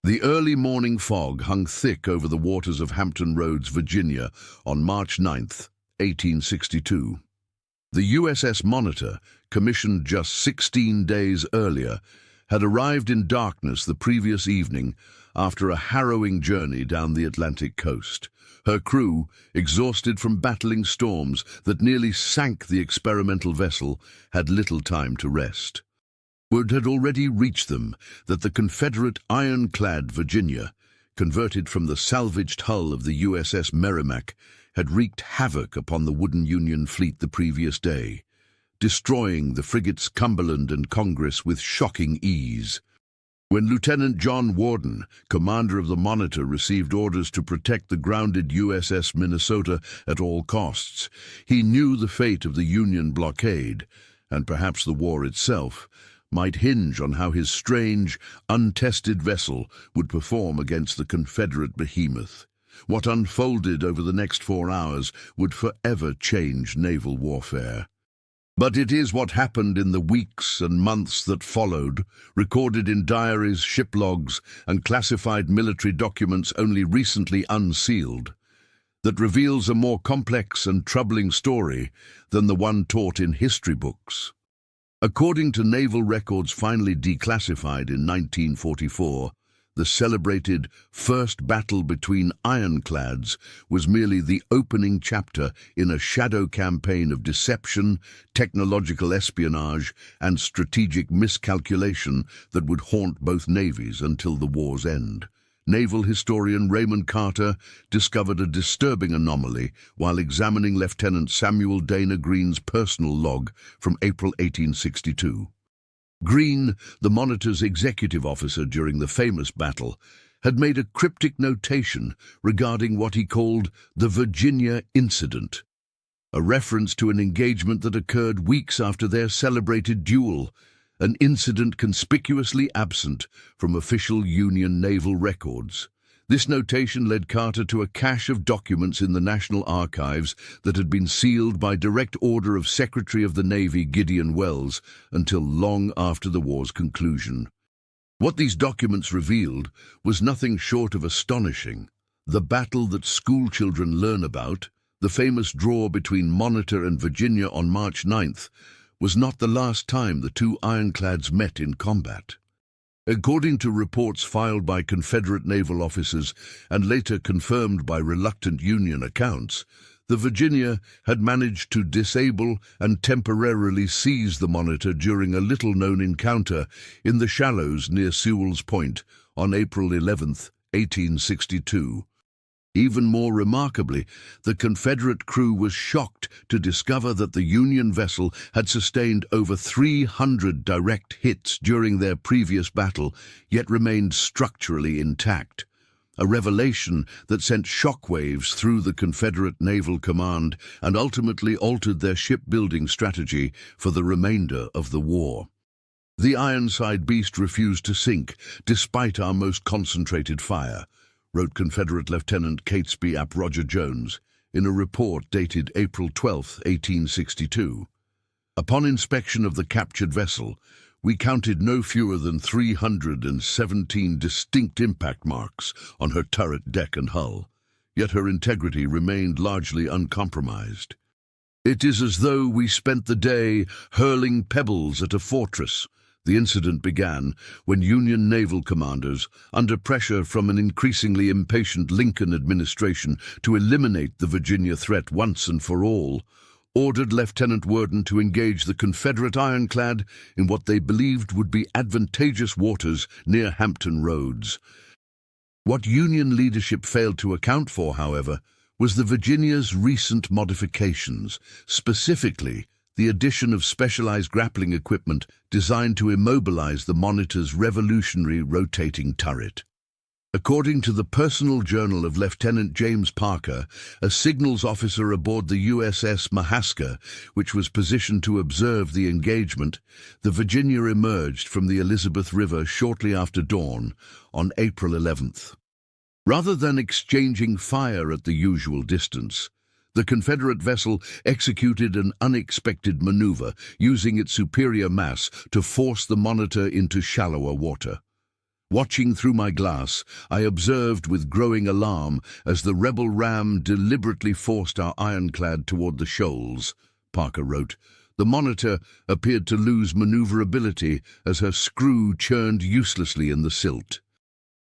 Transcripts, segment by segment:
The early morning fog hung thick over the waters of Hampton Roads, Virginia, on March 9th, 1862. The USS Monitor, commissioned just 16 days earlier, had arrived in darkness the previous evening after a harrowing journey down the Atlantic coast. Her crew, exhausted from battling storms that nearly sank the experimental vessel, had little time to rest. Word had already reached them that the Confederate Ironclad Virginia, converted from the salvaged hull of the USS Merrimac, had wreaked havoc upon the wooden Union fleet the previous day, destroying the frigates Cumberland and Congress with shocking ease. When Lieutenant John Worden, commander of the Monitor, received orders to protect the grounded USS Minnesota at all costs, he knew the fate of the Union blockade, and perhaps the war itself, might hinge on how his strange, untested vessel would perform against the Confederate behemoth. What unfolded over the next 4 hours would forever change naval warfare. But it is what happened in the weeks and months that followed, recorded in diaries, ship logs, and classified military documents only recently unsealed, that reveals a more complex and troubling story than the one taught in history books. According to naval records finally declassified in 1944, the celebrated First Battle between Ironclads was merely the opening chapter in a shadow campaign of deception, technological espionage, and strategic miscalculation that would haunt both navies until the war's end. Naval historian Raymond Carter discovered a disturbing anomaly while examining Lieutenant Samuel Dana Green's personal log from April 1862. Green, the Monitor's executive officer during the famous battle, had made a cryptic notation regarding what he called the Virginia Incident, a reference to an engagement that occurred weeks after their celebrated duel, an incident conspicuously absent from official Union naval records. This notation led Carter to a cache of documents in the National Archives that had been sealed by direct order of Secretary of the Navy Gideon Welles until long after the war's conclusion. What these documents revealed was nothing short of astonishing. The battle that schoolchildren learn about, the famous draw between Monitor and Virginia on March 9th, was not the last time the two ironclads met in combat. According to reports filed by Confederate naval officers and later confirmed by reluctant Union accounts, the Virginia had managed to disable and temporarily seize the Monitor during a little-known encounter in the shallows near Sewell's Point on April 11, 1862. Even more remarkably, the Confederate crew was shocked to discover that the Union vessel had sustained over 300 direct hits during their previous battle, yet remained structurally intact. A revelation that sent shockwaves through the Confederate Naval Command and ultimately altered their shipbuilding strategy for the remainder of the war. The Ironside beast refused to sink, despite our most concentrated fire, wrote Confederate Lieutenant Catesby ap Roger Jones in a report dated April 12, 1862. Upon inspection of the captured vessel, we counted no fewer than 317 distinct impact marks on her turret deck and hull, yet her integrity remained largely uncompromised. It is as though we spent the day hurling pebbles at a fortress. The incident began when Union naval commanders, under pressure from an increasingly impatient Lincoln administration to eliminate the Virginia threat once and for all, ordered Lieutenant Worden to engage the Confederate Ironclad in what they believed would be advantageous waters near Hampton Roads. What Union leadership failed to account for, however, was the Virginia's recent modifications, specifically the addition of specialized grappling equipment designed to immobilize the Monitor's revolutionary rotating turret. According to the personal journal of Lieutenant James Parker, a signals officer aboard the USS Mahaska, which was positioned to observe the engagement, the Virginia emerged from the Elizabeth River shortly after dawn on April 11th. Rather than exchanging fire at the usual distance, the Confederate vessel executed an unexpected maneuver, using its superior mass to force the Monitor into shallower water. Watching through my glass, I observed with growing alarm as the rebel ram deliberately forced our Ironclad toward the shoals. Parker wrote, "The Monitor appeared to lose maneuverability as her screw churned uselessly in the silt.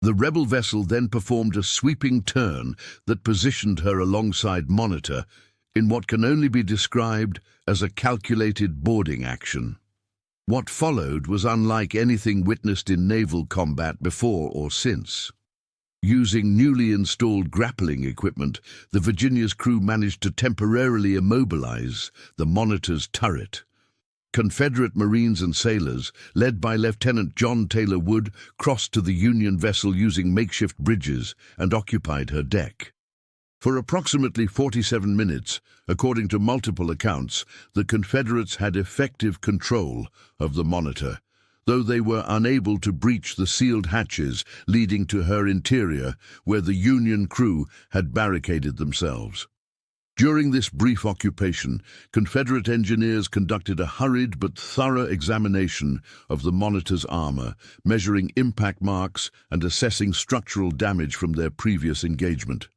The rebel vessel then performed a sweeping turn that positioned her alongside Monitor in what can only be described as a calculated boarding action. What followed was unlike anything witnessed in naval combat before or since. Using newly installed grappling equipment, the Virginia's crew managed to temporarily immobilize the Monitor's turret. Confederate Marines and sailors, led by Lieutenant John Taylor Wood, crossed to the Union vessel using makeshift bridges and occupied her deck. For approximately 47 minutes, according to multiple accounts, the Confederates had effective control of the Monitor, though they were unable to breach the sealed hatches leading to her interior, where the Union crew had barricaded themselves. During this brief occupation, Confederate engineers conducted a hurried but thorough examination of the Monitor's armor, measuring impact marks and assessing structural damage from their previous engagement.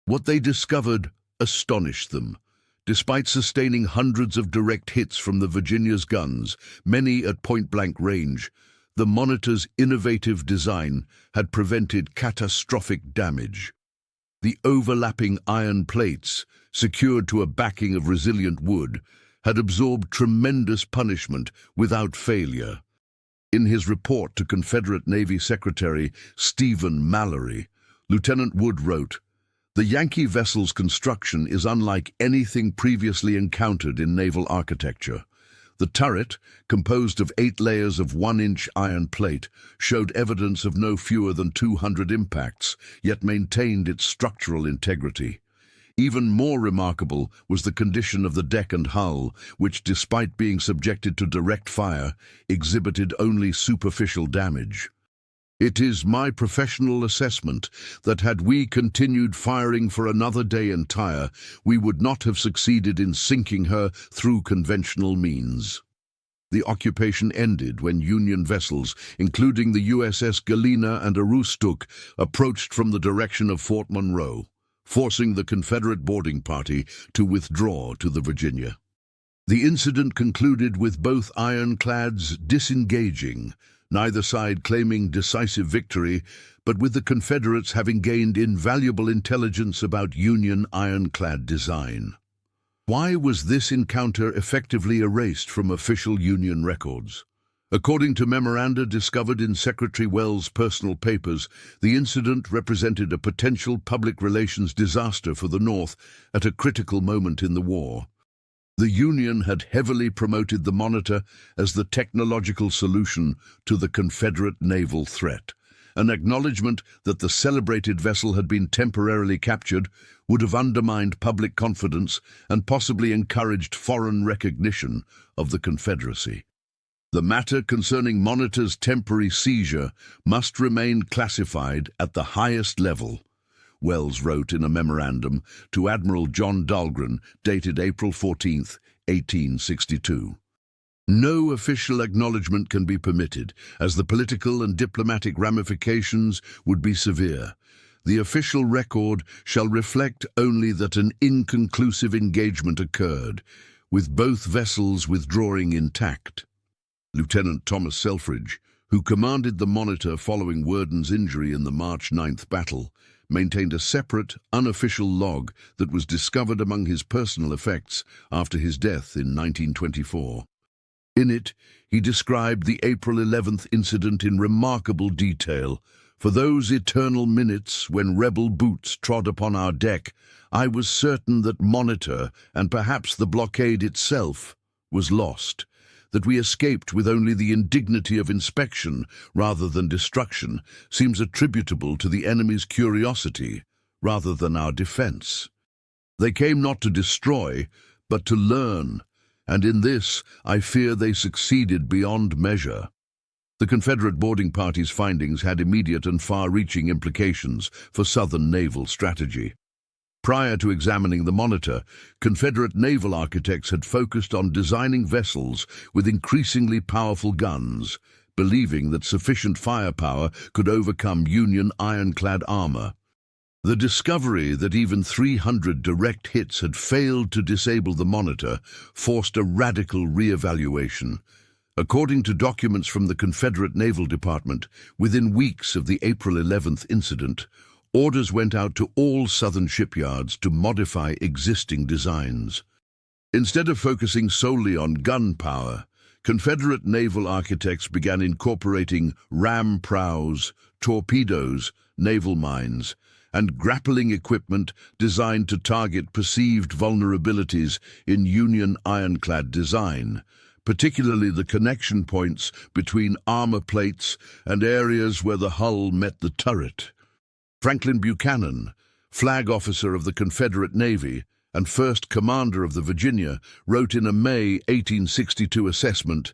What they discovered astonished them. Despite sustaining hundreds of direct hits from the Virginia's guns, many at point-blank range, the Monitor's innovative design had prevented catastrophic damage. The overlapping iron plates, secured to a backing of resilient wood, had absorbed tremendous punishment without failure. In his report to Confederate Navy Secretary Stephen Mallory, Lieutenant Wood wrote, "The Yankee vessel's construction is unlike anything previously encountered in naval architecture. The turret, composed of 8 layers of 1-inch iron plate, showed evidence of no fewer than 200 impacts, yet maintained its structural integrity. Even more remarkable was the condition of the deck and hull, which, despite being subjected to direct fire, exhibited only superficial damage. It is my professional assessment that had we continued firing for another day entire, we would not have succeeded in sinking her through conventional means." The occupation ended when Union vessels, including the USS Galena and Aroostook, approached from the direction of Fort Monroe, forcing the Confederate boarding party to withdraw to the Virginia. The incident concluded with both ironclads disengaging, neither side claiming decisive victory, but with the Confederates having gained invaluable intelligence about Union ironclad design. Why was this encounter effectively erased from official Union records? According to memoranda discovered in Secretary Wells' personal papers, the incident represented a potential public relations disaster for the North at a critical moment in the war. The Union had heavily promoted the Monitor as the technological solution to the Confederate naval threat. An acknowledgement that the celebrated vessel had been temporarily captured would have undermined public confidence and possibly encouraged foreign recognition of the Confederacy. The matter concerning Monitor's temporary seizure must remain classified at the highest level, Wells wrote in a memorandum to Admiral John Dahlgren, dated April 14, 1862. No official acknowledgement can be permitted, as the political and diplomatic ramifications would be severe. The official record shall reflect only that an inconclusive engagement occurred, with both vessels withdrawing intact. Lieutenant Thomas Selfridge, who commanded the Monitor following Worden's injury in the March 9th battle, maintained a separate, unofficial log that was discovered among his personal effects after his death in 1924. In it, he described the April 11th incident in remarkable detail. "For those eternal minutes when rebel boots trod upon our deck, I was certain that Monitor, and perhaps the blockade itself, was lost, that we escaped with only the indignity of inspection rather than destruction seems attributable to the enemy's curiosity rather than our defense. They came not to destroy, but to learn, and in this I fear they succeeded beyond measure." The Confederate boarding party's findings had immediate and far-reaching implications for Southern naval strategy. Prior to examining the Monitor, Confederate naval architects had focused on designing vessels with increasingly powerful guns, believing that sufficient firepower could overcome Union ironclad armor. The discovery that even 300 direct hits had failed to disable the Monitor forced a radical re-evaluation. According to documents from the Confederate Naval Department, within weeks of the April 11th incident, orders went out to all southern shipyards to modify existing designs. Instead of focusing solely on gun power, Confederate naval architects began incorporating ram prows, torpedoes, naval mines, and grappling equipment designed to target perceived vulnerabilities in Union ironclad design, particularly the connection points between armor plates and areas where the hull met the turret. Franklin Buchanan, flag officer of the Confederate Navy and first commander of the Virginia, wrote in a May 1862 assessment,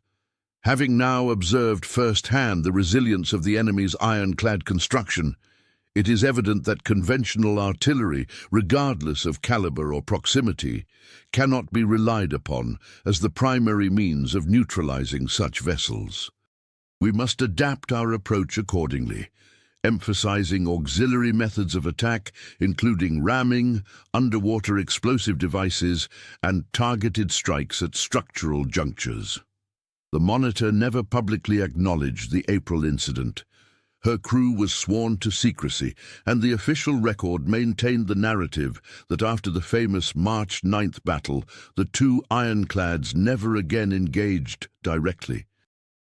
"Having now observed firsthand the resilience of the enemy's ironclad construction, it is evident that conventional artillery, regardless of caliber or proximity, cannot be relied upon as the primary means of neutralizing such vessels. We must adapt our approach accordingly, emphasizing auxiliary methods of attack, including ramming, underwater explosive devices, and targeted strikes at structural junctures." The Monitor never publicly acknowledged the April incident. Her crew was sworn to secrecy, and the official record maintained the narrative that after the famous March 9th battle, the two ironclads never again engaged directly.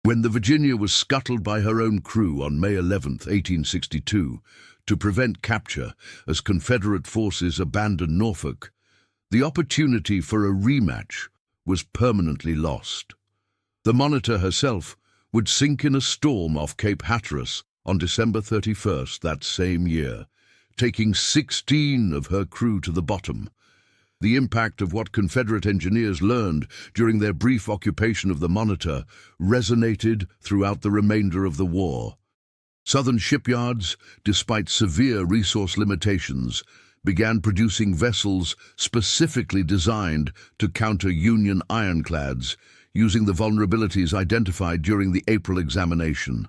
When the Virginia was scuttled by her own crew on May 11, 1862, to prevent capture as Confederate forces abandoned Norfolk, the opportunity for a rematch was permanently lost. The Monitor herself would sink in a storm off Cape Hatteras on December 31st that same year, taking 16 of her crew to the bottom. The impact of what Confederate engineers learned during their brief occupation of the Monitor resonated throughout the remainder of the war. Southern shipyards, despite severe resource limitations, began producing vessels specifically designed to counter Union ironclads, using the vulnerabilities identified during the April examination.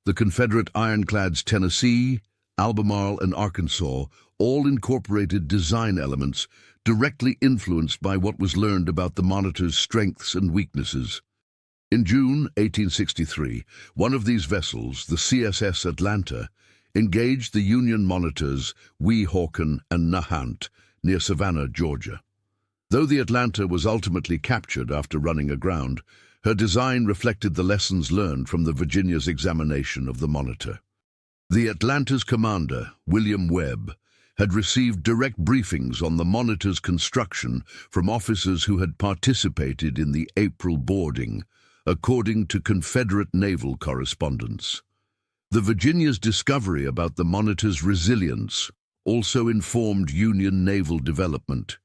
The Confederate ironclads Tennessee, Albemarle, and Arkansas all incorporated design elements directly influenced by what was learned about the Monitor's strengths and weaknesses. In June 1863, one of these vessels, the CSS Atlanta, engaged the Union Monitors Weehawken and Nahant near Savannah, Georgia. Though the Atlanta was ultimately captured after running aground, her design reflected the lessons learned from the Virginia's examination of the Monitor. The Atlanta's commander, William Webb, had received direct briefings on the Monitor's construction from officers who had participated in the April boarding, according to Confederate naval correspondence. The Virginia's discovery about the Monitor's resilience also informed Union naval development.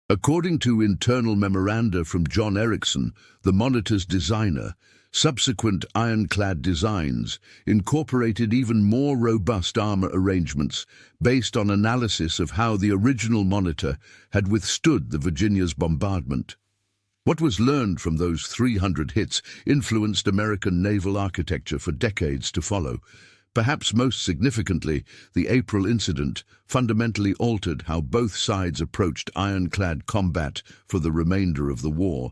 According to internal memoranda from John Erickson, the Monitor's designer, subsequent ironclad designs incorporated even more robust armor arrangements based on analysis of how the original Monitor had withstood the Virginia's bombardment. What was learned from those 300 hits influenced American naval architecture for decades to follow. Perhaps most significantly, the April incident fundamentally altered how both sides approached ironclad combat for the remainder of the war.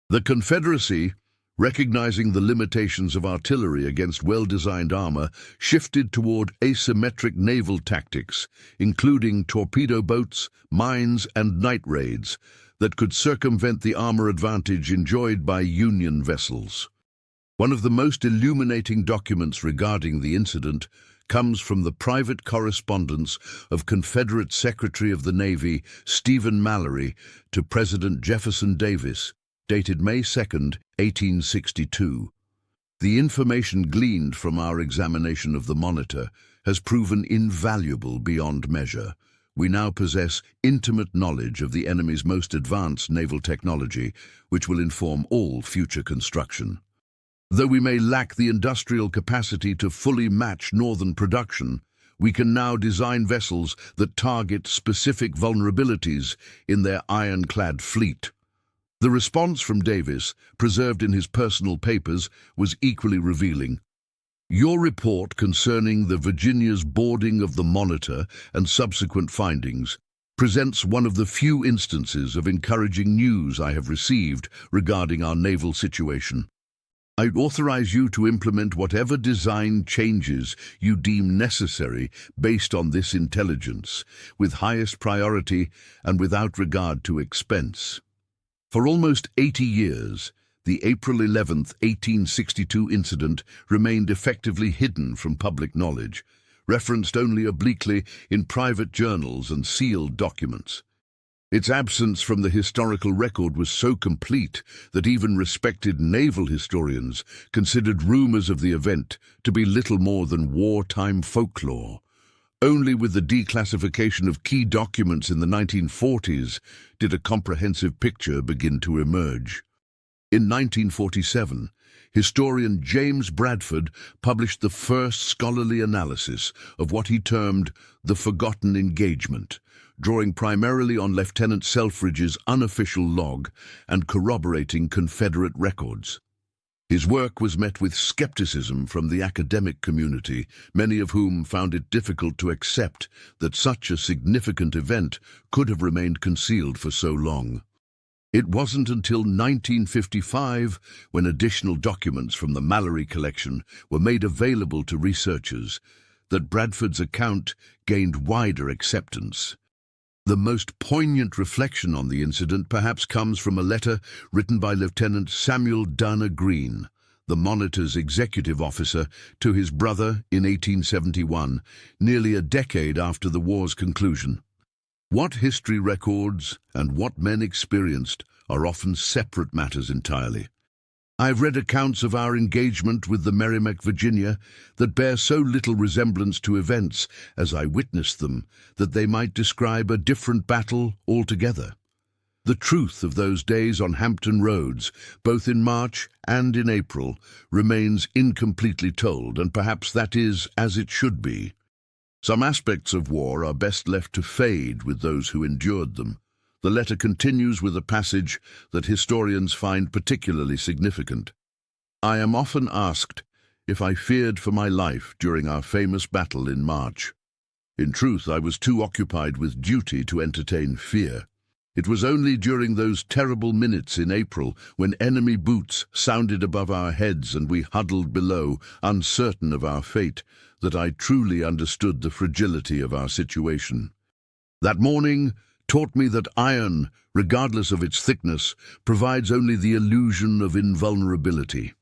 The Confederacy, recognizing the limitations of artillery against well-designed armor, shifted toward asymmetric naval tactics, including torpedo boats, mines, and night raids that could circumvent the armor advantage enjoyed by Union vessels. One of the most illuminating documents regarding the incident comes from the private correspondence of Confederate Secretary of the Navy Stephen Mallory to President Jefferson Davis, dated May 2, 1862. The information gleaned from our examination of the Monitor has proven invaluable beyond measure. We now possess intimate knowledge of the enemy's most advanced naval technology, which will inform all future construction. Though we may lack the industrial capacity to fully match Northern production, we can now design vessels that target specific vulnerabilities in their ironclad fleet. The response from Davis, preserved in his personal papers, was equally revealing. Your report concerning the Virginia's boarding of the Monitor and subsequent findings presents one of the few instances of encouraging news I have received regarding our naval situation. I authorize you to implement whatever design changes you deem necessary based on this intelligence, with highest priority and without regard to expense. For almost 80 years, the April 11, 1862 incident remained effectively hidden from public knowledge, referenced only obliquely in private journals and sealed documents. Its absence from the historical record was so complete that even respected naval historians considered rumors of the event to be little more than wartime folklore. Only with the declassification of key documents in the 1940s did a comprehensive picture begin to emerge. In 1947, historian James Bradford published the first scholarly analysis of what he termed the Forgotten Engagement, drawing primarily on Lieutenant Selfridge's unofficial log and corroborating Confederate records. His work was met with skepticism from the academic community, many of whom found it difficult to accept that such a significant event could have remained concealed for so long. It wasn't until 1955, when additional documents from the Mallory collection were made available to researchers, that Bradford's account gained wider acceptance. The most poignant reflection on the incident perhaps comes from a letter written by Lieutenant Samuel Dana Green, the Monitor's executive officer, to his brother in 1871, nearly a decade after the war's conclusion. What history records and what men experienced are often separate matters entirely. I've read accounts of our engagement with the Merrimac, Virginia, that bear so little resemblance to events as I witnessed them that they might describe a different battle altogether. The truth of those days on Hampton Roads, both in March and in April, remains incompletely told, and perhaps that is as it should be. Some aspects of war are best left to fade with those who endured them. The letter continues with a passage that historians find particularly significant. I am often asked if I feared for my life during our famous battle in March. In truth, I was too occupied with duty to entertain fear. It was only during those terrible minutes in April, when enemy boots sounded above our heads and we huddled below, uncertain of our fate, that I truly understood the fragility of our situation. That morning taught me that iron, regardless of its thickness, provides only the illusion of invulnerability.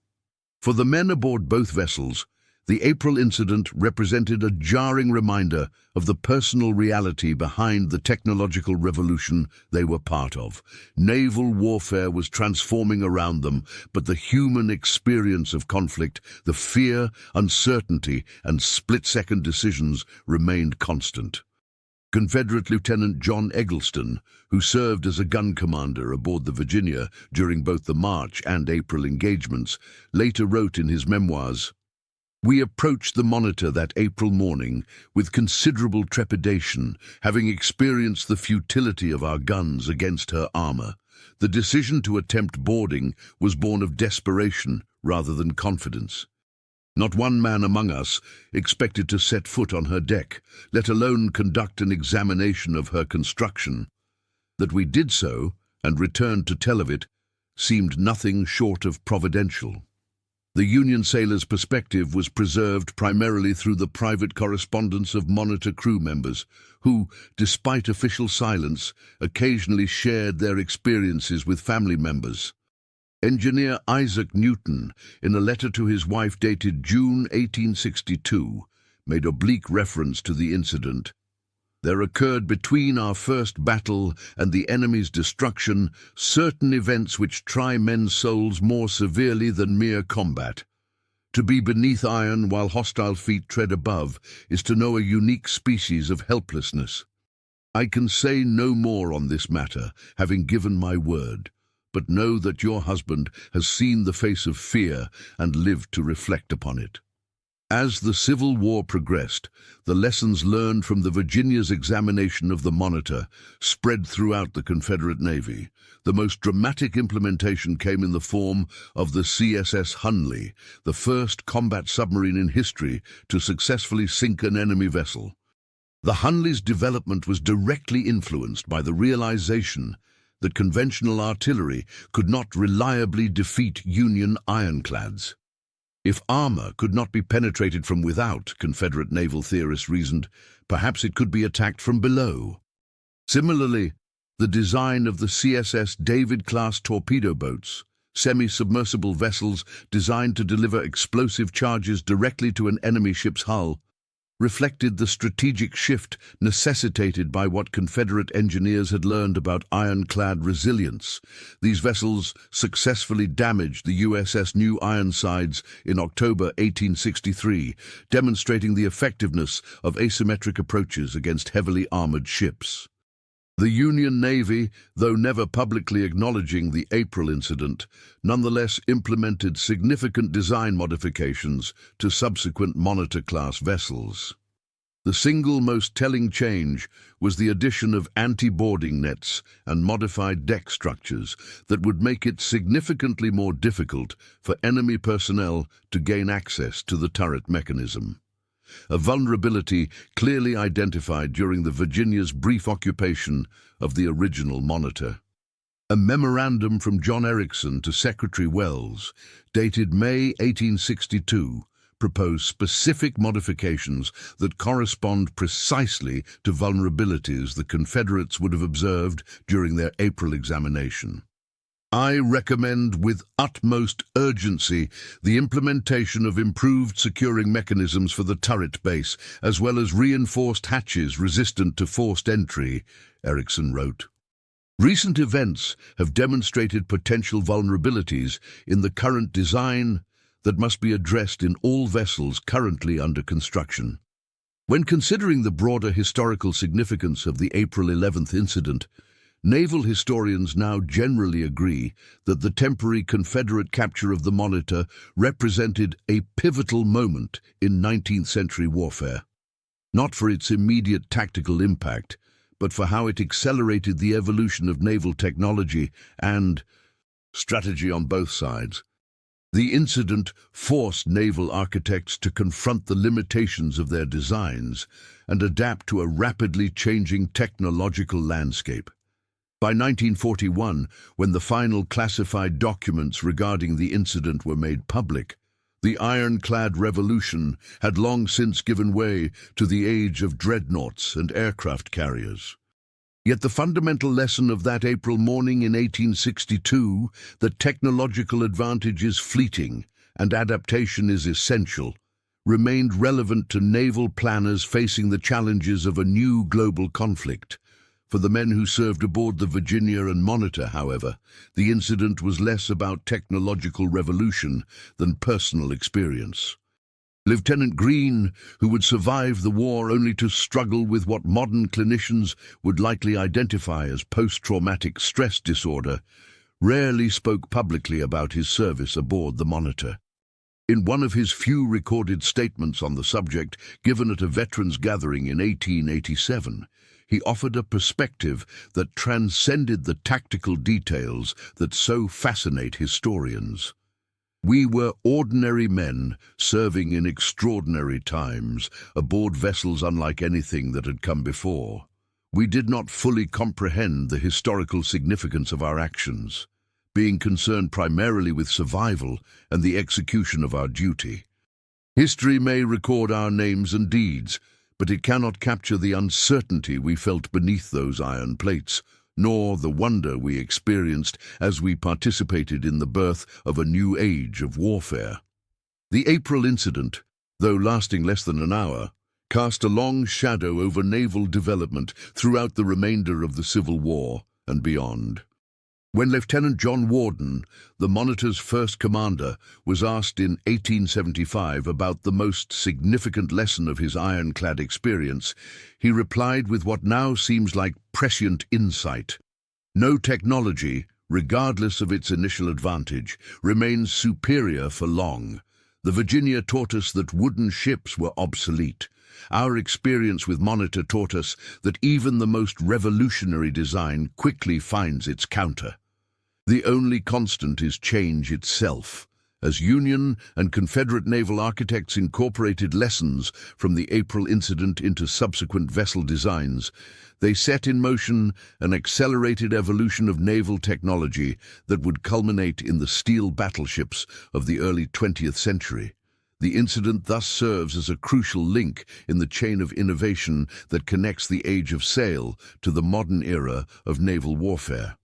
For the men aboard both vessels, the April incident represented a jarring reminder of the personal reality behind the technological revolution they were part of. Naval warfare was transforming around them, but the human experience of conflict, the fear, uncertainty, and split-second decisions remained constant. Confederate Lieutenant John Eggleston, who served as a gun commander aboard the Virginia during both the March and April engagements, later wrote in his memoirs, "We approached the Monitor that April morning with considerable trepidation, having experienced the futility of our guns against her armor. The decision to attempt boarding was born of desperation rather than confidence. Not one man among us expected to set foot on her deck, let alone conduct an examination of her construction. That we did so, and returned to tell of it, seemed nothing short of providential." The Union sailors' perspective was preserved primarily through the private correspondence of Monitor crew members, who, despite official silence, occasionally shared their experiences with family members. Engineer Isaac Newton, in a letter to his wife dated June 1862, made oblique reference to the incident. "There occurred between our first battle and the enemy's destruction certain events which try men's souls more severely than mere combat. To be beneath iron while hostile feet tread above is to know a unique species of helplessness. I can say no more on this matter, having given my word, but know that your husband has seen the face of fear and lived to reflect upon it." As the Civil War progressed, the lessons learned from the Virginia's examination of the Monitor spread throughout the Confederate Navy. The most dramatic implementation came in the form of the CSS Hunley, the first combat submarine in history to successfully sink an enemy vessel. The Hunley's development was directly influenced by the realization that conventional artillery could not reliably defeat Union ironclads. If armor could not be penetrated from without, Confederate naval theorists reasoned, perhaps it could be attacked from below. Similarly, the design of the CSS David-class torpedo boats, semi-submersible vessels designed to deliver explosive charges directly to an enemy ship's hull, reflected the strategic shift necessitated by what Confederate engineers had learned about ironclad resilience. These vessels successfully damaged the USS New Ironsides in October 1863, demonstrating the effectiveness of asymmetric approaches against heavily armored ships. The Union Navy, though never publicly acknowledging the April incident, nonetheless implemented significant design modifications to subsequent Monitor-class vessels. The single most telling change was the addition of anti-boarding nets and modified deck structures that would make it significantly more difficult for enemy personnel to gain access to the turret mechanism. A vulnerability clearly identified during the Virginia's brief occupation of the original Monitor. A memorandum from John Erickson to Secretary Wells, dated May 1862, proposed specific modifications that correspond precisely to vulnerabilities the Confederates would have observed during their April examination. I recommend with utmost urgency the implementation of improved securing mechanisms for the turret base, as well as reinforced hatches resistant to forced entry, Erickson wrote. Recent events have demonstrated potential vulnerabilities in the current design that must be addressed in all vessels currently under construction. When considering the broader historical significance of the April 11th incident, naval historians now generally agree that the temporary Confederate capture of the Monitor represented a pivotal moment in 19th century warfare, not for its immediate tactical impact, but for how it accelerated the evolution of naval technology and strategy on both sides. The incident forced naval architects to confront the limitations of their designs and adapt to a rapidly changing technological landscape. By 1941, when the final classified documents regarding the incident were made public, the ironclad revolution had long since given way to the age of dreadnoughts and aircraft carriers. Yet the fundamental lesson of that April morning in 1862, that technological advantage is fleeting and adaptation is essential, remained relevant to naval planners facing the challenges of a new global conflict. For the men who served aboard the Virginia and Monitor, however, the incident was less about technological revolution than personal experience. Lieutenant Green, who would survive the war only to struggle with what modern clinicians would likely identify as post-traumatic stress disorder, rarely spoke publicly about his service aboard the Monitor. In one of his few recorded statements on the subject, given at a veterans gathering in 1887, he offered a perspective that transcended the tactical details that so fascinate historians. We were ordinary men serving in extraordinary times, aboard vessels unlike anything that had come before. We did not fully comprehend the historical significance of our actions, being concerned primarily with survival and the execution of our duty. History may record our names and deeds, but it cannot capture the uncertainty we felt beneath those iron plates, nor the wonder we experienced as we participated in the birth of a new age of warfare. The April incident, though lasting less than an hour, cast a long shadow over naval development throughout the remainder of the Civil War and beyond. When Lieutenant John Worden, the Monitor's first commander, was asked in 1875 about the most significant lesson of his ironclad experience, he replied with what now seems like prescient insight. No technology, regardless of its initial advantage, remains superior for long. The Virginia taught us that wooden ships were obsolete. Our experience with Monitor taught us that even the most revolutionary design quickly finds its counter. The only constant is change itself. As Union and Confederate naval architects incorporated lessons from the April incident into subsequent vessel designs, they set in motion an accelerated evolution of naval technology that would culminate in the steel battleships of the early 20th century. The incident thus serves as a crucial link in the chain of innovation that connects the age of sail to the modern era of naval warfare.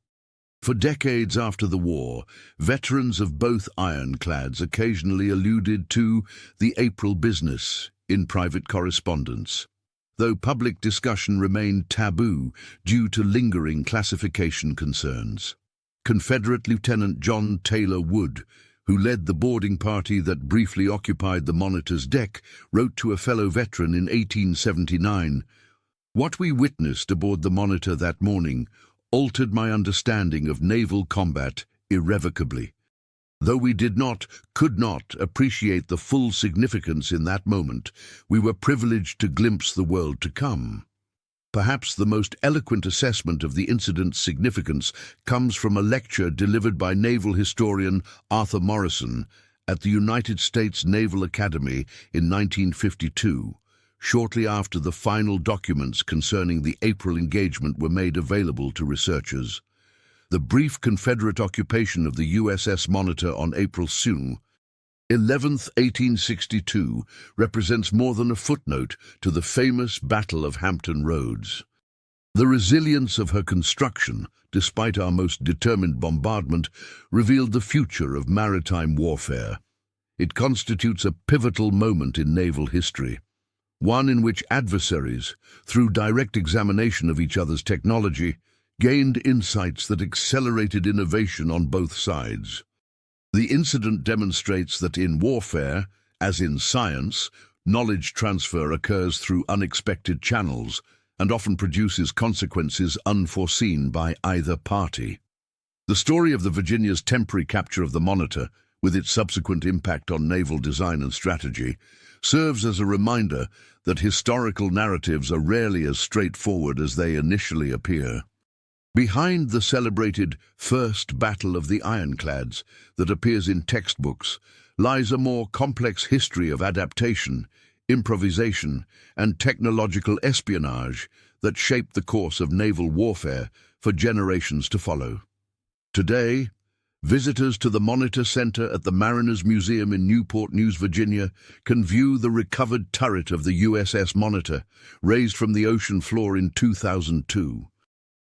For decades after the war, veterans of both ironclads occasionally alluded to the April business in private correspondence, though public discussion remained taboo due to lingering classification concerns. Confederate Lieutenant John Taylor Wood, who led the boarding party that briefly occupied the Monitor's deck, wrote to a fellow veteran in 1879, "What we witnessed aboard the Monitor that morning altered my understanding of naval combat irrevocably. Though we could not appreciate the full significance in that moment, we were privileged to glimpse the world to come." Perhaps the most eloquent assessment of the incident's significance comes from a lecture delivered by naval historian Arthur Morrison at the United States Naval Academy in 1952. Shortly after the final documents concerning the April engagement were made available to researchers. The brief Confederate occupation of the USS Monitor on April 11th, 1862, represents more than a footnote to the famous Battle of Hampton Roads. The resilience of her construction, despite our most determined bombardment, revealed the future of maritime warfare. It constitutes a pivotal moment in naval history, one in which adversaries, through direct examination of each other's technology, gained insights that accelerated innovation on both sides. The incident demonstrates that in warfare, as in science, knowledge transfer occurs through unexpected channels and often produces consequences unforeseen by either party. The story of the Virginia's temporary capture of the Monitor, with its subsequent impact on naval design and strategy, serves as a reminder that historical narratives are rarely as straightforward as they initially appear. Behind the celebrated First Battle of the Ironclads that appears in textbooks lies a more complex history of adaptation, improvisation, and technological espionage that shaped the course of naval warfare for generations to follow. Today, visitors to the Monitor Center at the Mariners Museum in Newport News, Virginia, can view the recovered turret of the USS Monitor, raised from the ocean floor in 2002.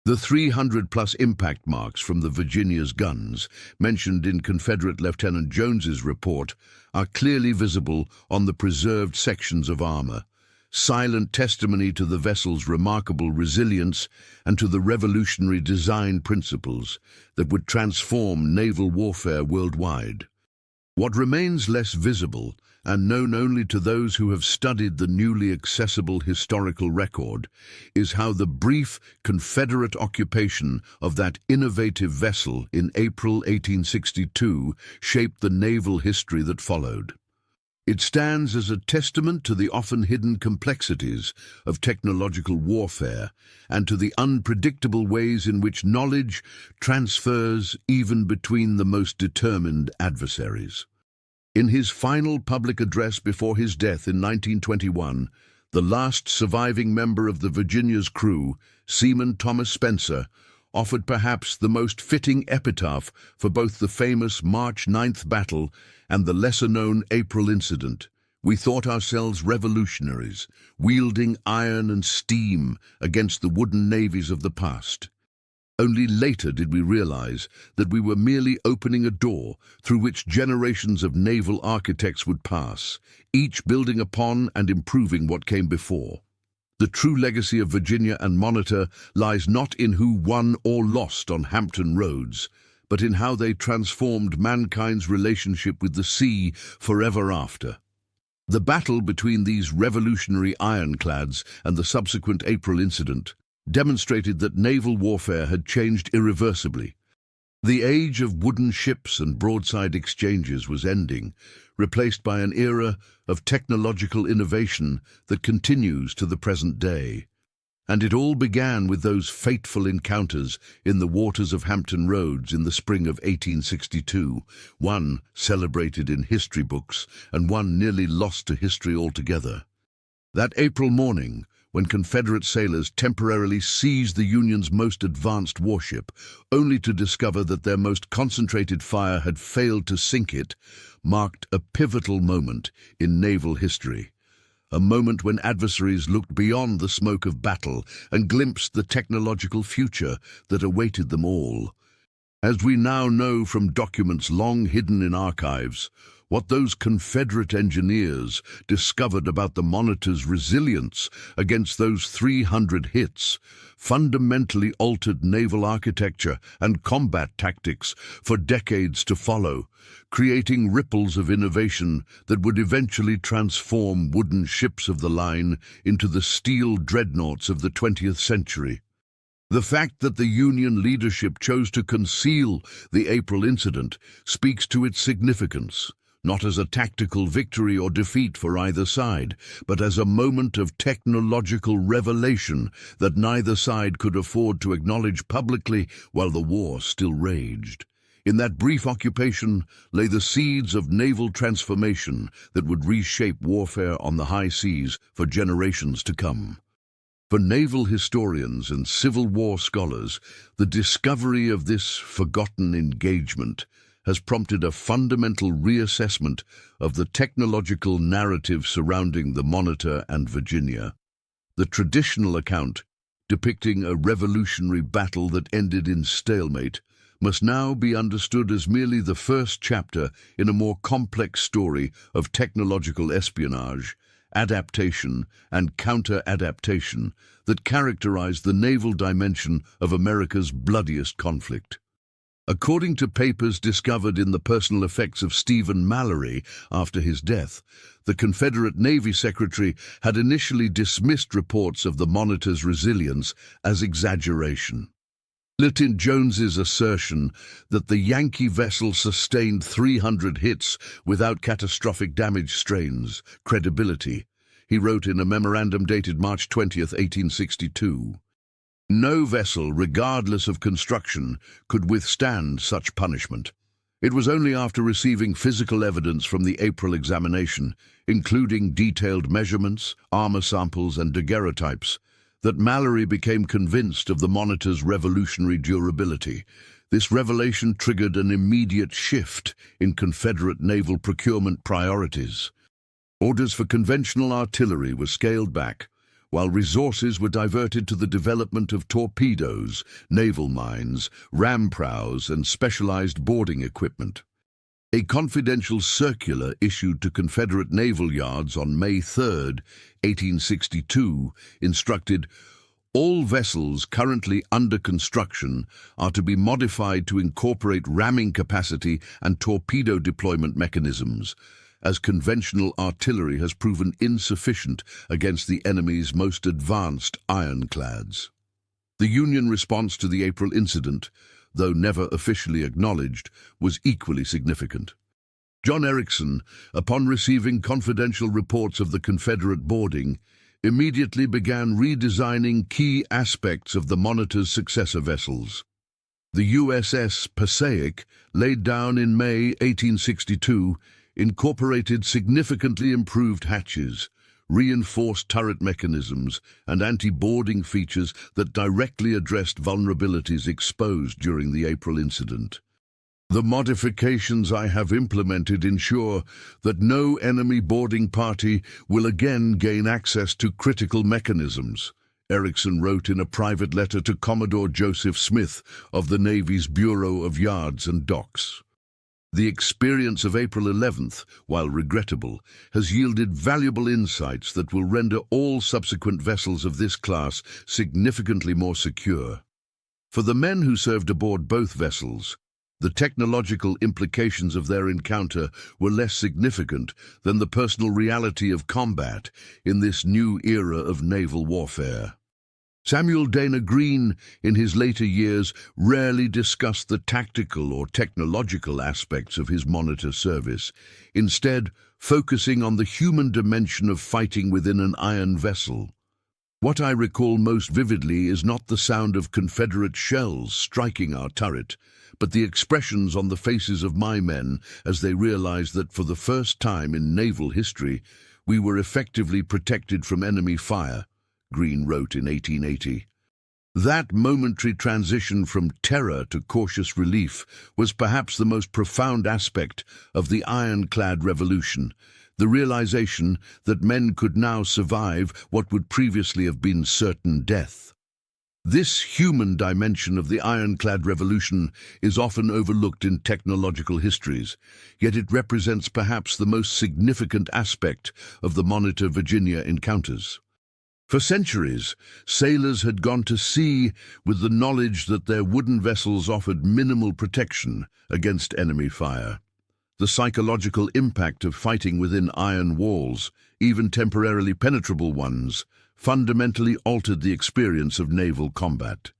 The 300-plus impact marks from the Virginia's guns, mentioned in Confederate Lieutenant Jones's report, are clearly visible on the preserved sections of armor, silent testimony to the vessel's remarkable resilience and to the revolutionary design principles that would transform naval warfare worldwide. What remains less visible and known only to those who have studied the newly accessible historical record is how the brief Confederate occupation of that innovative vessel in April 1862 shaped the naval history that followed. It stands as a testament to the often hidden complexities of technological warfare and to the unpredictable ways in which knowledge transfers even between the most determined adversaries. In his final public address before his death in 1921, the last surviving member of the Virginia's crew, Seaman Thomas Spencer, offered perhaps the most fitting epitaph for both the famous March 9th battle and the lesser-known April incident. "We thought ourselves revolutionaries, wielding iron and steam against the wooden navies of the past. Only later did we realize that we were merely opening a door through which generations of naval architects would pass, each building upon and improving what came before. The true legacy of Virginia and Monitor lies not in who won or lost on Hampton Roads, but in how they transformed mankind's relationship with the sea forever after." The battle between these revolutionary ironclads and the subsequent April incident demonstrated that naval warfare had changed irreversibly. The age of wooden ships and broadside exchanges was ending, replaced by an era of technological innovation that continues to the present day. And it all began with those fateful encounters in the waters of Hampton Roads in the spring of 1862, one celebrated in history books and one nearly lost to history altogether. That April morning, when Confederate sailors temporarily seized the Union's most advanced warship, only to discover that their most concentrated fire had failed to sink it, marked a pivotal moment in naval history. A moment when adversaries looked beyond the smoke of battle and glimpsed the technological future that awaited them all. As we now know from documents long hidden in archives, what those Confederate engineers discovered about the Monitor's resilience against those 300 hits fundamentally altered naval architecture and combat tactics for decades to follow, creating ripples of innovation that would eventually transform wooden ships of the line into the steel dreadnoughts of the 20th century. The fact that the Union leadership chose to conceal the April incident speaks to its significance, not as a tactical victory or defeat for either side, but as a moment of technological revelation that neither side could afford to acknowledge publicly while the war still raged. In that brief occupation lay the seeds of naval transformation that would reshape warfare on the high seas for generations to come. For naval historians and Civil War scholars, the discovery of this forgotten engagement has prompted a fundamental reassessment of the technological narrative surrounding the Monitor and Virginia. The traditional account, depicting a revolutionary battle that ended in stalemate, must now be understood as merely the first chapter in a more complex story of technological espionage, adaptation, and counter-adaptation that characterized the naval dimension of America's bloodiest conflict. According to papers discovered in the personal effects of Stephen Mallory after his death, the Confederate Navy Secretary had initially dismissed reports of the Monitor's resilience as exaggeration. Lieutenant Jones's assertion that the Yankee vessel sustained 300 hits without catastrophic damage strains credibility, he wrote in a memorandum dated March 20, 1862. No vessel, regardless of construction, could withstand such punishment. It was only after receiving physical evidence from the April examination, including detailed measurements, armor samples, and daguerreotypes, that Mallory became convinced of the Monitor's revolutionary durability. This revelation triggered an immediate shift in Confederate naval procurement priorities. Orders for conventional artillery were scaled back, while resources were diverted to the development of torpedoes, naval mines, ram prows, and specialized boarding equipment. A confidential circular issued to Confederate naval yards on May 3, 1862, instructed, "All vessels currently under construction are to be modified to incorporate ramming capacity and torpedo deployment mechanisms, as conventional artillery has proven insufficient against the enemy's most advanced ironclads." The Union response to the April incident, though never officially acknowledged, was equally significant. John Erickson, upon receiving confidential reports of the Confederate boarding, immediately began redesigning key aspects of the Monitor's successor vessels. The USS Passaic, laid down in May 1862, incorporated significantly improved hatches, reinforced turret mechanisms, and anti-boarding features that directly addressed vulnerabilities exposed during the April incident. "The modifications I have implemented ensure that no enemy boarding party will again gain access to critical mechanisms," Erickson wrote in a private letter to Commodore Joseph Smith of the Navy's Bureau of Yards and Docks. The experience of April 11th, while regrettable, has yielded valuable insights that will render all subsequent vessels of this class significantly more secure. For the men who served aboard both vessels, the technological implications of their encounter were less significant than the personal reality of combat in this new era of naval warfare. Samuel Dana Green, in his later years, rarely discussed the tactical or technological aspects of his monitor service, instead focusing on the human dimension of fighting within an iron vessel. What I recall most vividly is not the sound of Confederate shells striking our turret, but the expressions on the faces of my men as they realized that for the first time in naval history, we were effectively protected from enemy fire, Green wrote in 1880. That momentary transition from terror to cautious relief was perhaps the most profound aspect of the Ironclad Revolution, the realization that men could now survive what would previously have been certain death. This human dimension of the Ironclad Revolution is often overlooked in technological histories, yet it represents perhaps the most significant aspect of the Monitor Virginia encounters. For centuries, sailors had gone to sea with the knowledge that their wooden vessels offered minimal protection against enemy fire. The psychological impact of fighting within iron walls, even temporarily penetrable ones, fundamentally altered the experience of naval combat.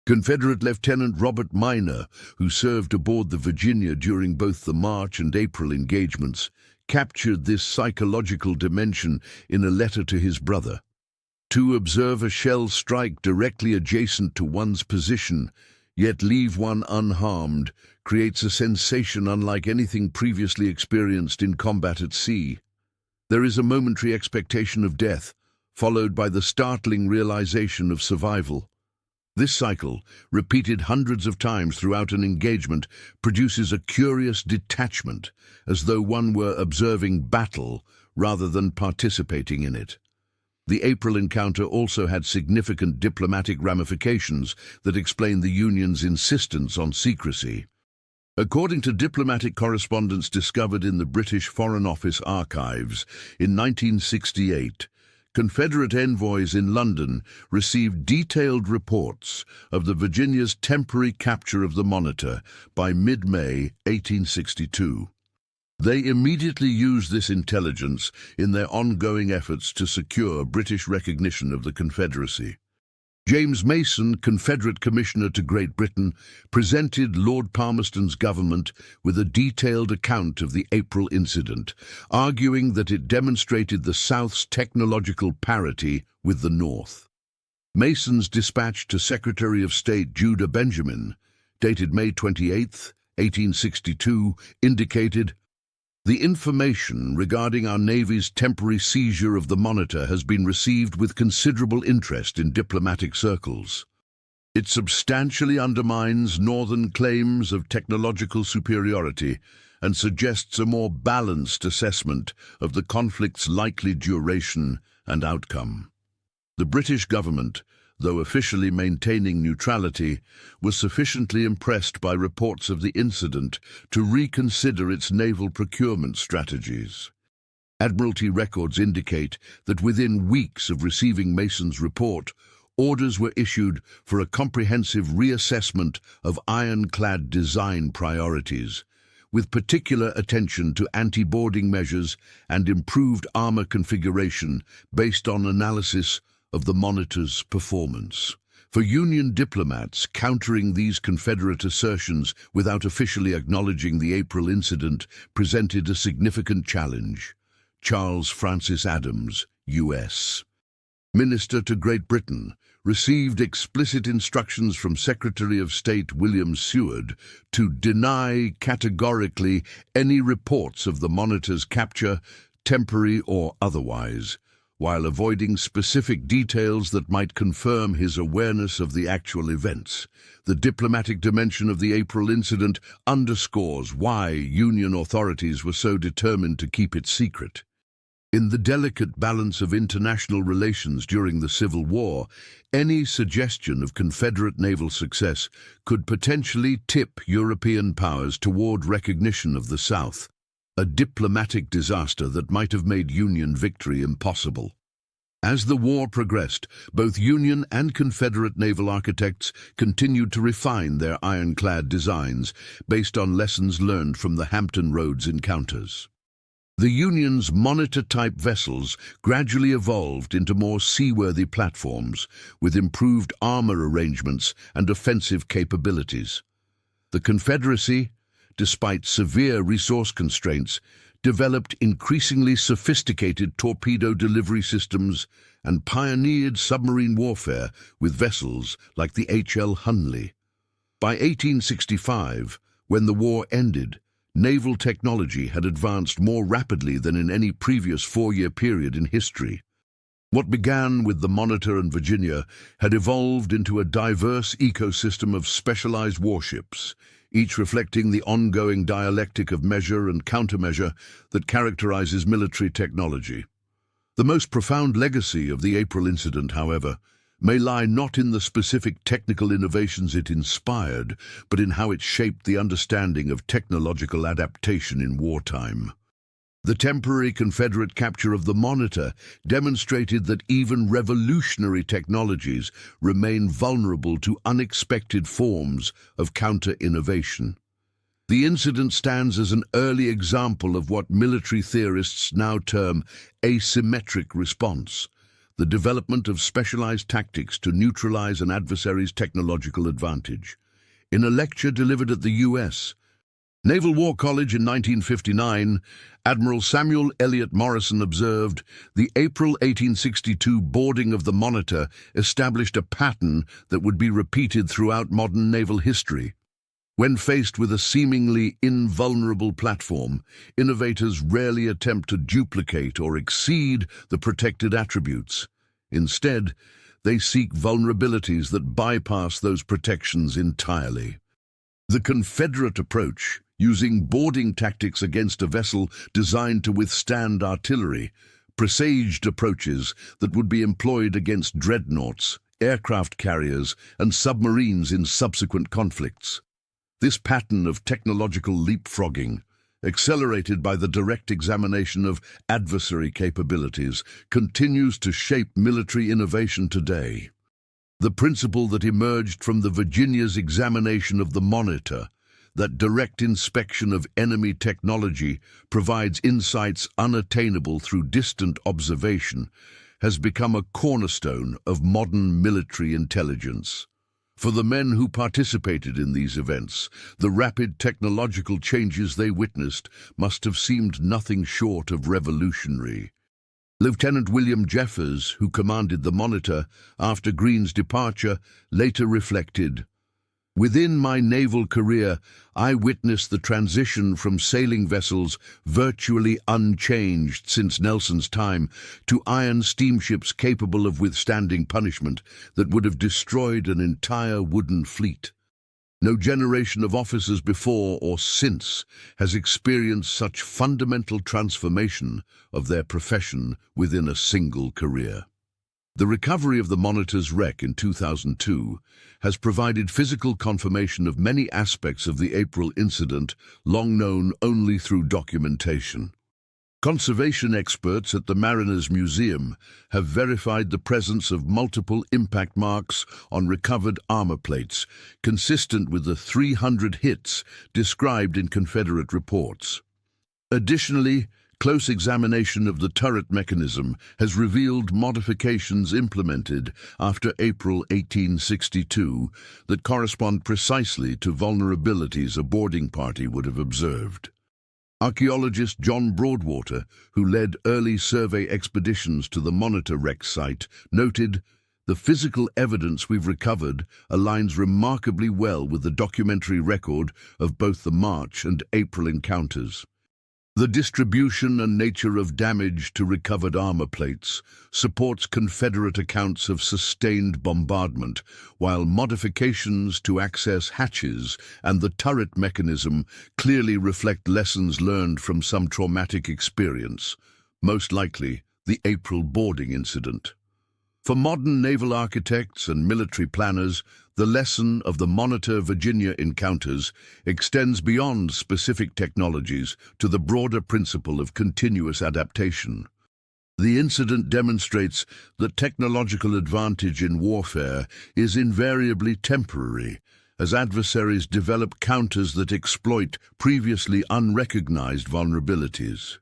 Confederate Lieutenant Robert Minor, who served aboard the Virginia during both the March and April engagements, captured this psychological dimension in a letter to his brother. To observe a shell strike directly adjacent to one's position, yet leave one unharmed, creates a sensation unlike anything previously experienced in combat at sea. There is a momentary expectation of death, followed by the startling realization of survival. This cycle, repeated hundreds of times throughout an engagement, produces a curious detachment, as though one were observing battle rather than participating in it. The April encounter also had significant diplomatic ramifications that explain the Union's insistence on secrecy. According to diplomatic correspondence discovered in the British Foreign Office archives in 1968, Confederate envoys in London received detailed reports of the Virginia's temporary capture of the Monitor by mid-May 1862. They immediately used this intelligence in their ongoing efforts to secure British recognition of the Confederacy. James Mason, Confederate Commissioner to Great Britain, presented Lord Palmerston's government with a detailed account of the April incident, arguing that it demonstrated the South's technological parity with the North. Mason's dispatch to Secretary of State Judah Benjamin, dated May 28, 1862, indicated, "The information regarding our Navy's temporary seizure of the Monitor has been received with considerable interest in diplomatic circles. It substantially undermines Northern claims of technological superiority and suggests a more balanced assessment of the conflict's likely duration and outcome." The British government, though officially maintaining neutrality, was sufficiently impressed by reports of the incident to reconsider its naval procurement strategies. Admiralty records indicate that within weeks of receiving Mason's report, orders were issued for a comprehensive reassessment of ironclad design priorities, with particular attention to anti-boarding measures and improved armor configuration based on analysis of the Monitor's performance. For Union diplomats, countering these Confederate assertions without officially acknowledging the April incident presented a significant challenge. Charles Francis Adams, U.S. Minister to Great Britain, received explicit instructions from Secretary of State William Seward to deny categorically any reports of the Monitor's capture, temporary or otherwise, while avoiding specific details that might confirm his awareness of the actual events. The diplomatic dimension of the April incident underscores why Union authorities were so determined to keep it secret. In the delicate balance of international relations during the Civil War, any suggestion of Confederate naval success could potentially tip European powers toward recognition of the South, a diplomatic disaster that might have made Union victory impossible. As the war progressed, both Union and Confederate naval architects continued to refine their ironclad designs based on lessons learned from the Hampton Roads encounters. The Union's monitor-type vessels gradually evolved into more seaworthy platforms, with improved armor arrangements and offensive capabilities. The Confederacy, despite severe resource constraints, developed increasingly sophisticated torpedo delivery systems and pioneered submarine warfare with vessels like the H.L. Hunley. By 1865, when the war ended, naval technology had advanced more rapidly than in any previous four-year period in history. What began with the Monitor and Virginia had evolved into a diverse ecosystem of specialized warships, each reflecting the ongoing dialectic of measure and countermeasure that characterizes military technology. The most profound legacy of the April incident, however, may lie not in the specific technical innovations it inspired, but in how it shaped the understanding of technological adaptation in wartime. The temporary Confederate capture of the Monitor demonstrated that even revolutionary technologies remain vulnerable to unexpected forms of counter-innovation. The incident stands as an early example of what military theorists now term asymmetric response, the development of specialized tactics to neutralize an adversary's technological advantage. In a lecture delivered at the U.S. Naval War College in 1959, Admiral Samuel Eliot Morrison observed, "The April 1862 boarding of the Monitor established a pattern that would be repeated throughout modern naval history. When faced with a seemingly invulnerable platform, innovators rarely attempt to duplicate or exceed the protected attributes. Instead, they seek vulnerabilities that bypass those protections entirely." The Confederate approach, using boarding tactics against a vessel designed to withstand artillery, presaged approaches that would be employed against dreadnoughts, aircraft carriers, and submarines in subsequent conflicts. This pattern of technological leapfrogging, accelerated by the direct examination of adversary capabilities, continues to shape military innovation today. The principle that emerged from the Virginia's examination of the Monitor, that direct inspection of enemy technology provides insights unattainable through distant observation, has become a cornerstone of modern military intelligence. For the men who participated in these events, the rapid technological changes they witnessed must have seemed nothing short of revolutionary. Lieutenant William Jeffers, who commanded the Monitor after Greene's departure, later reflected, "Within my naval career, I witnessed the transition from sailing vessels virtually unchanged since Nelson's time to iron steamships capable of withstanding punishment that would have destroyed an entire wooden fleet. No generation of officers before or since has experienced such fundamental transformation of their profession within a single career." The recovery of the Monitor's wreck in 2002 has provided physical confirmation of many aspects of the April incident, long known only through documentation. Conservation experts at the Mariners Museum have verified the presence of multiple impact marks on recovered armor plates, consistent with the 300 hits described in Confederate reports. Additionally, close examination of the turret mechanism has revealed modifications implemented after April 1862 that correspond precisely to vulnerabilities a boarding party would have observed. Archaeologist John Broadwater, who led early survey expeditions to the Monitor wreck site, noted, "The physical evidence we've recovered aligns remarkably well with the documentary record of both the March and April encounters. The distribution and nature of damage to recovered armor plates supports Confederate accounts of sustained bombardment, while modifications to access hatches and the turret mechanism clearly reflect lessons learned from some traumatic experience, most likely the April boarding incident." For modern naval architects and military planners, the lesson of the Monitor Virginia encounters extends beyond specific technologies to the broader principle of continuous adaptation. The incident demonstrates that technological advantage in warfare is invariably temporary, as adversaries develop counters that exploit previously unrecognized vulnerabilities.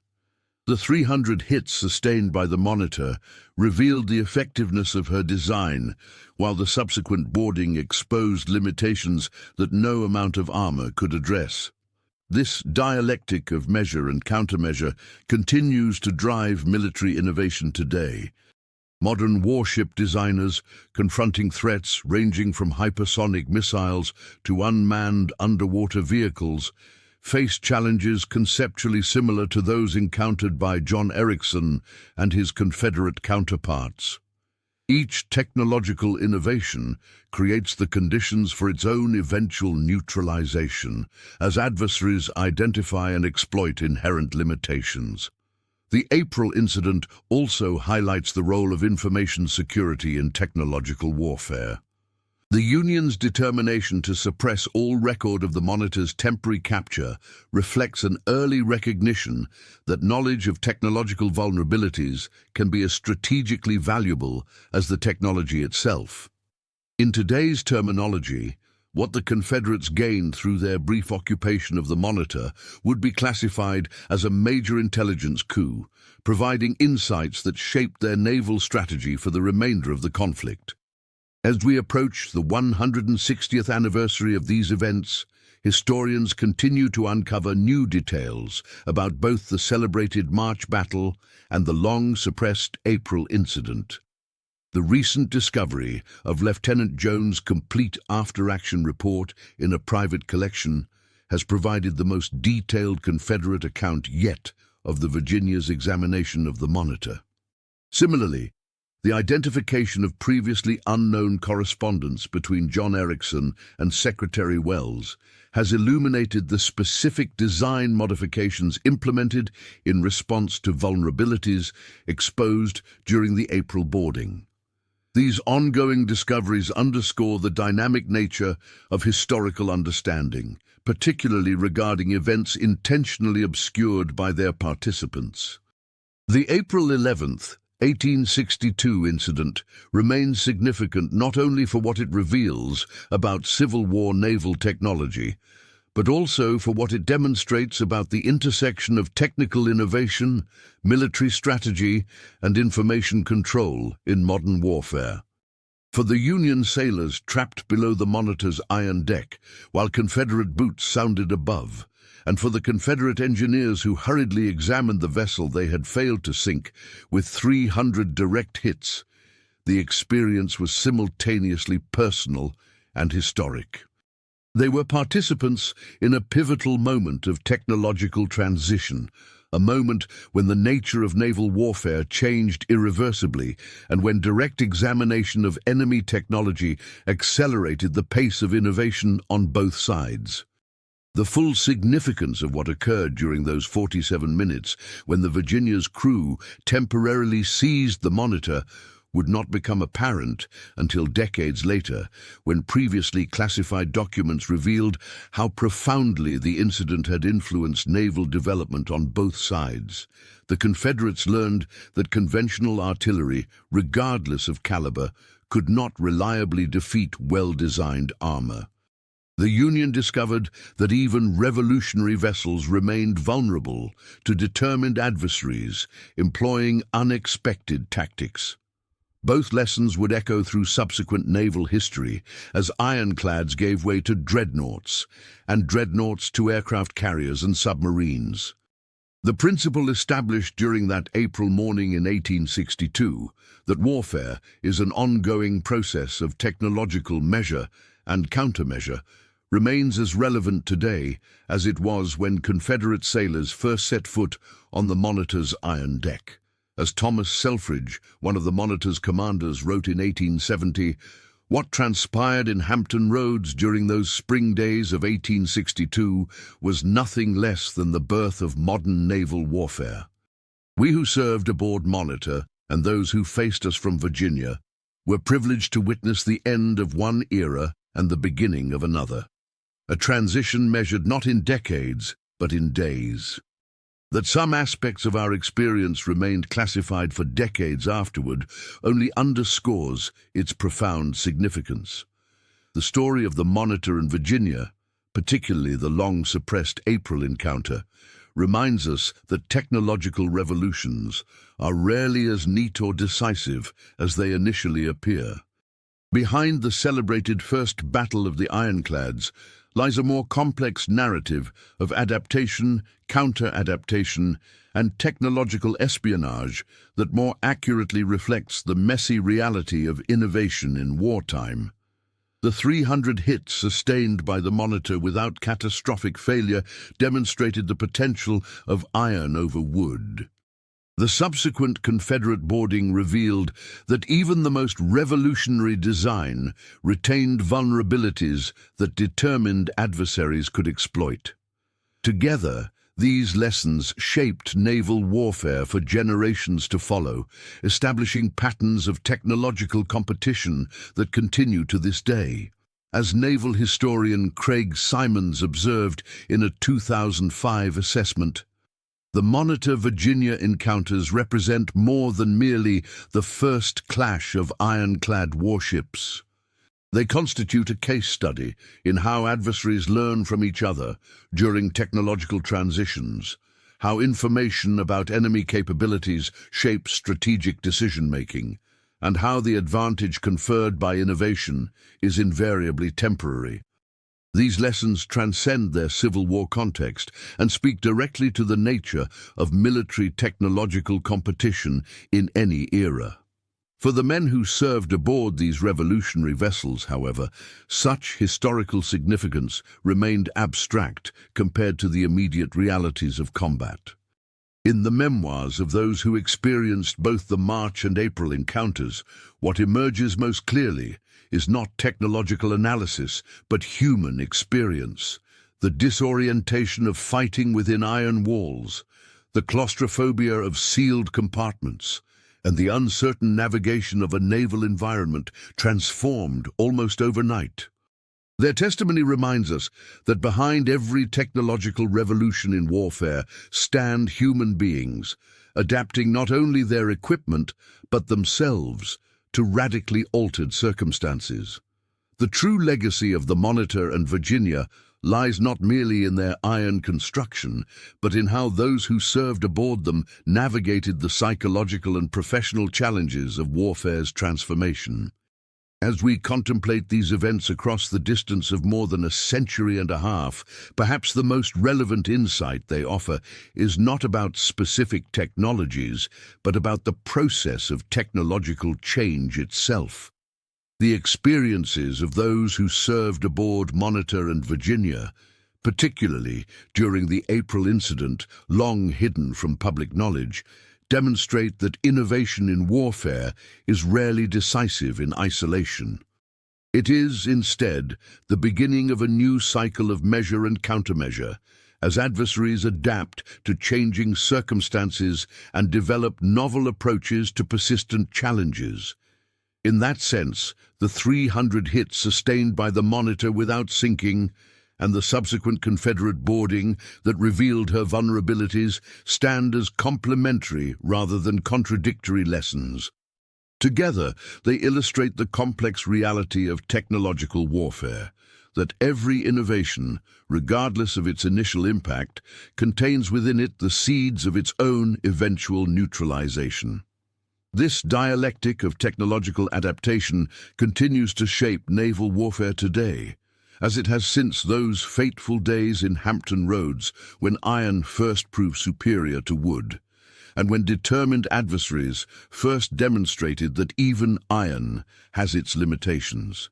The 300 hits sustained by the Monitor revealed the effectiveness of her design, while the subsequent boarding exposed limitations that no amount of armor could address. This dialectic of measure and countermeasure continues to drive military innovation today. Modern warship designers, confronting threats ranging from hypersonic missiles to unmanned underwater vehicles, face challenges conceptually similar to those encountered by John Ericsson and his Confederate counterparts. Each technological innovation creates the conditions for its own eventual neutralization, as adversaries identify and exploit inherent limitations. The April incident also highlights the role of information security in technological warfare. The Union's determination to suppress all record of the Monitor's temporary capture reflects an early recognition that knowledge of technological vulnerabilities can be as strategically valuable as the technology itself. In today's terminology, what the Confederates gained through their brief occupation of the Monitor would be classified as a major intelligence coup, providing insights that shaped their naval strategy for the remainder of the conflict. As we approach the 160th anniversary of these events, historians continue to uncover new details about both the celebrated March battle and the long-suppressed April incident. The recent discovery of Lieutenant Jones' complete after-action report in a private collection has provided the most detailed Confederate account yet of the Virginia's examination of the Monitor. Similarly, the identification of previously unknown correspondence between John Ericsson and Secretary Wells has illuminated the specific design modifications implemented in response to vulnerabilities exposed during the April boarding. These ongoing discoveries underscore the dynamic nature of historical understanding, particularly regarding events intentionally obscured by their participants. The April 11th, 1862 incident remains significant not only for what it reveals about Civil War naval technology, but also for what it demonstrates about the intersection of technical innovation, military strategy, and information control in modern warfare. For the Union sailors trapped below the Monitor's iron deck, while Confederate boots sounded above, and for the Confederate engineers who hurriedly examined the vessel they had failed to sink with 300 direct hits, the experience was simultaneously personal and historic. They were participants in a pivotal moment of technological transition, a moment when the nature of naval warfare changed irreversibly and when direct examination of enemy technology accelerated the pace of innovation on both sides. The full significance of what occurred during those 47 minutes when the Virginia's crew temporarily seized the Monitor would not become apparent until decades later, when previously classified documents revealed how profoundly the incident had influenced naval development on both sides. The Confederates learned that conventional artillery, regardless of caliber, could not reliably defeat well-designed armor. The Union discovered that even revolutionary vessels remained vulnerable to determined adversaries, employing unexpected tactics. Both lessons would echo through subsequent naval history as ironclads gave way to dreadnoughts, and dreadnoughts to aircraft carriers and submarines. The principle established during that April morning in 1862, that warfare is an ongoing process of technological measure and countermeasure, remains as relevant today as it was when Confederate sailors first set foot on the Monitor's iron deck. As Thomas Selfridge, one of the Monitor's commanders, wrote in 1870, "What transpired in Hampton Roads during those spring days of 1862 was nothing less than the birth of modern naval warfare. We who served aboard Monitor, and those who faced us from Virginia, were privileged to witness the end of one era and the beginning of another. A transition measured not in decades, but in days. That some aspects of our experience remained classified for decades afterward only underscores its profound significance. The story of the Monitor and Virginia, particularly the long-suppressed April encounter, reminds us that technological revolutions are rarely as neat or decisive as they initially appear. Behind the celebrated First Battle of the Ironclads lies a more complex narrative of adaptation, counter-adaptation, and technological espionage that more accurately reflects the messy reality of innovation in wartime. The 300 hits sustained by the Monitor without catastrophic failure demonstrated the potential of iron over wood. The subsequent Confederate boarding revealed that even the most revolutionary design retained vulnerabilities that determined adversaries could exploit. Together, these lessons shaped naval warfare for generations to follow, establishing patterns of technological competition that continue to this day. As naval historian Craig Simons observed in a 2005 assessment, the Monitor Virginia encounters represent more than merely the first clash of ironclad warships. They constitute a case study in how adversaries learn from each other during technological transitions, how information about enemy capabilities shapes strategic decision-making, and how the advantage conferred by innovation is invariably temporary. These lessons transcend their Civil War context and speak directly to the nature of military technological competition in any era. For the men who served aboard these revolutionary vessels, however, such historical significance remained abstract compared to the immediate realities of combat. In the memoirs of those who experienced both the March and April encounters, what emerges most clearly is not technological analysis, but human experience. The disorientation of fighting within iron walls, the claustrophobia of sealed compartments, and the uncertain navigation of a naval environment transformed almost overnight. Their testimony reminds us that behind every technological revolution in warfare stand human beings, adapting not only their equipment, but themselves to radically altered circumstances. The true legacy of the Monitor and Virginia lies not merely in their iron construction, but in how those who served aboard them navigated the psychological and professional challenges of warfare's transformation. As we contemplate these events across the distance of more than a century and a half, perhaps the most relevant insight they offer is not about specific technologies, but about the process of technological change itself. The experiences of those who served aboard Monitor and Virginia, particularly during the April incident, long hidden from public knowledge, demonstrate that innovation in warfare is rarely decisive in isolation. It is, instead, the beginning of a new cycle of measure and countermeasure, as adversaries adapt to changing circumstances and develop novel approaches to persistent challenges. In that sense, the 300 hits sustained by the Monitor without sinking and the subsequent Confederate boarding that revealed her vulnerabilities stand as complementary rather than contradictory lessons. Together, they illustrate the complex reality of technological warfare, that every innovation, regardless of its initial impact, contains within it the seeds of its own eventual neutralization. This dialectic of technological adaptation continues to shape naval warfare today, as it has since those fateful days in Hampton Roads when iron first proved superior to wood, and when determined adversaries first demonstrated that even iron has its limitations.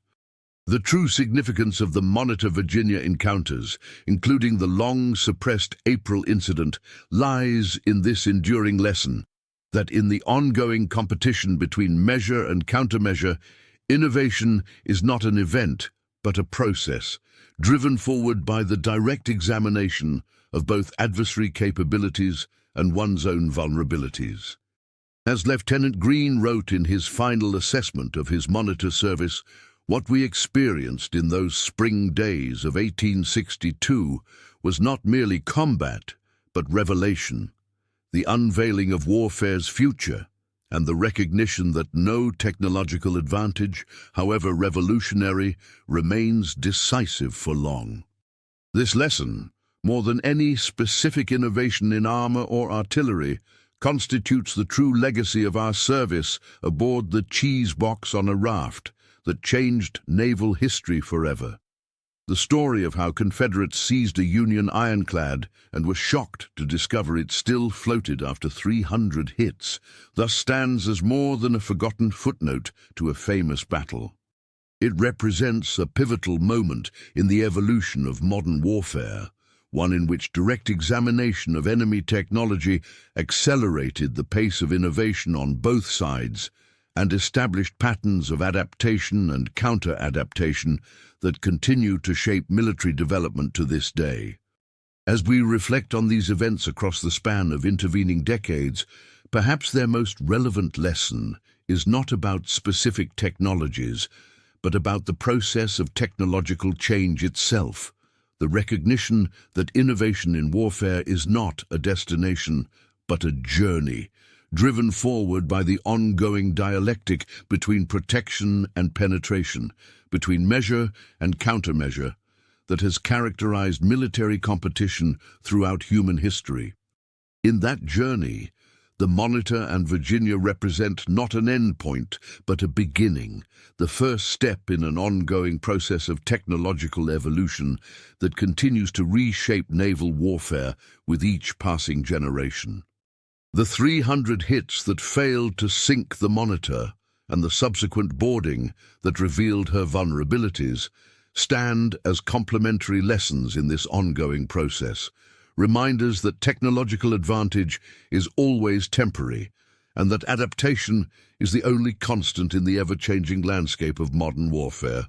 The true significance of the Monitor Virginia encounters, including the long-suppressed April incident, lies in this enduring lesson that in the ongoing competition between measure and countermeasure, innovation is not an event, but a process, driven forward by the direct examination of both adversary capabilities and one's own vulnerabilities. As Lieutenant Green wrote in his final assessment of his Monitor service, what we experienced in those spring days of 1862 was not merely combat, but revelation, the unveiling of warfare's future, and the recognition that no technological advantage, however revolutionary, remains decisive for long. This lesson, more than any specific innovation in armor or artillery, constitutes the true legacy of our service aboard the cheese box on a raft that changed naval history forever. The story of how Confederates seized a Union ironclad and were shocked to discover it still floated after 300 hits, thus stands as more than a forgotten footnote to a famous battle. It represents a pivotal moment in the evolution of modern warfare, one in which direct examination of enemy technology accelerated the pace of innovation on both sides and established patterns of adaptation and counter-adaptation that continue to shape military development to this day. As we reflect on these events across the span of intervening decades, perhaps their most relevant lesson is not about specific technologies, but about the process of technological change itself, the recognition that innovation in warfare is not a destination, but a journey, driven forward by the ongoing dialectic between protection and penetration, between measure and countermeasure, that has characterized military competition throughout human history. In that journey, the Monitor and Virginia represent not an endpoint, but a beginning, the first step in an ongoing process of technological evolution that continues to reshape naval warfare with each passing generation. The 300 hits that failed to sink the Monitor and the subsequent boarding that revealed her vulnerabilities stand as complementary lessons in this ongoing process, reminders that technological advantage is always temporary and that adaptation is the only constant in the ever-changing landscape of modern warfare.